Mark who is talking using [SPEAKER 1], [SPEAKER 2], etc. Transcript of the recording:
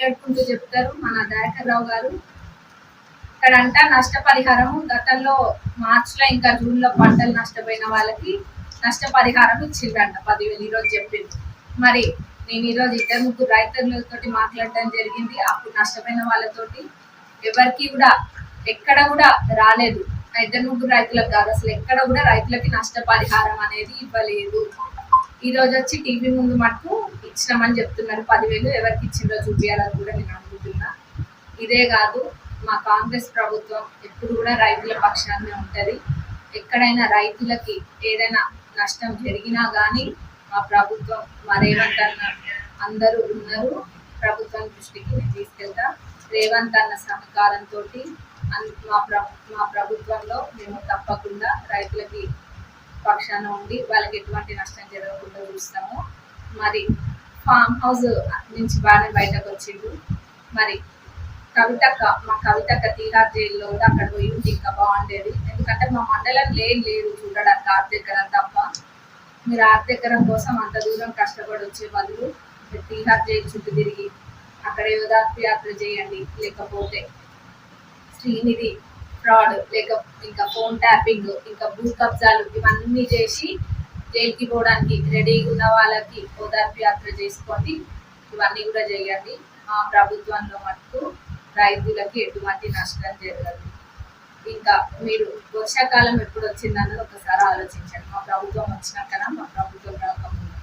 [SPEAKER 1] మాట్లాడుకుంటూ చెప్తారు మన దయాకర్ రావు గారు. ఇక్కడంట నష్టపరిహారం గతంలో మార్చిలో ఇంకా జూన్లో పంటలు నష్టపోయిన వాళ్ళకి నష్టపరిహారం ఇచ్చిందంట 10,000 ఈరోజు చెప్పింది. మరి నేను ఈరోజు 2-3 రైతులతోటి మాట్లాడడం జరిగింది. అప్పుడు నష్టపోయిన వాళ్ళతోటి ఎవరికి కూడా ఎక్కడ కూడా రాలేదు. 2-3 రైతులకు కాదు, అసలు ఎక్కడ కూడా రైతులకి నష్టపరిహారం అనేది ఇవ్వలేదు. ఈ రోజు వచ్చి టీవీ ముందు మటుకు ఇచ్చినామని చెప్తున్నారు. 10,000 ఎవరికి ఇచ్చిందో చూపించాలని కూడా నేను అనుకుంటున్నా. ఇదే కాదు, మా కాంగ్రెస్ ప్రభుత్వం ఎప్పుడు కూడా రైతుల పక్షాన్నే ఉంటుంది. ఎక్కడైనా రైతులకి ఏదైనా నష్టం జరిగినా కానీ మా ప్రభుత్వం మా రేవంత్ అన్న అందరూ ఉన్నారు. ప్రభుత్వం దృష్టికి నేను తీసుకెళ్తా. రేవంత్ అన్న సహకారంతో మా ప్రభుత్వంలో మేము తప్పకుండా రైతులకి పక్షాన ఉండి వాళ్ళకి ఎటువంటి నష్టం జరగకుండా చూస్తాము. మరి ఫామ్ హౌస్ నుంచి బాగానే బయటకు వచ్చిండు. మరి మా కవితక్క తీహార్ జైల్లో కూడా అక్కడ పోయి ఉంటే ఇంకా బాగుండేది. ఎందుకంటే మా మండలం లేదు చూడడానికి ఆర్థికరం తప్ప. మీరు ఆర్థికరం కోసం అంత దూరం కష్టపడి వచ్చే బదులు తీహార్ జైలు చుట్టూ తిరిగి అక్కడ యోధాత్మ యాత్ర చేయండి, లేకపోతే శ్రీనిధి ఫ్రాడ్, లేక ఇంకా ఫోన్ ట్యాపింగ్, ఇంకా భూ కబ్జాలు ఇవన్నీ చేసి జైలుకి పోవడానికి రెడీగా ఉన్న వాళ్ళకి ఓదార్పు యాత్ర చేసుకోండి. ఇవన్నీ కూడా చేయండి. మా ప్రభుత్వంలో మటుకు రైతులకి ఎటువంటి నష్టం జరగదు. ఇంకా మీరు వర్షాకాలం ఎప్పుడు వచ్చిందన్నది ఒకసారి ఆలోచించండి. మా ప్రభుత్వం వచ్చినాకనా మా ప్రభుత్వం రాకముందు.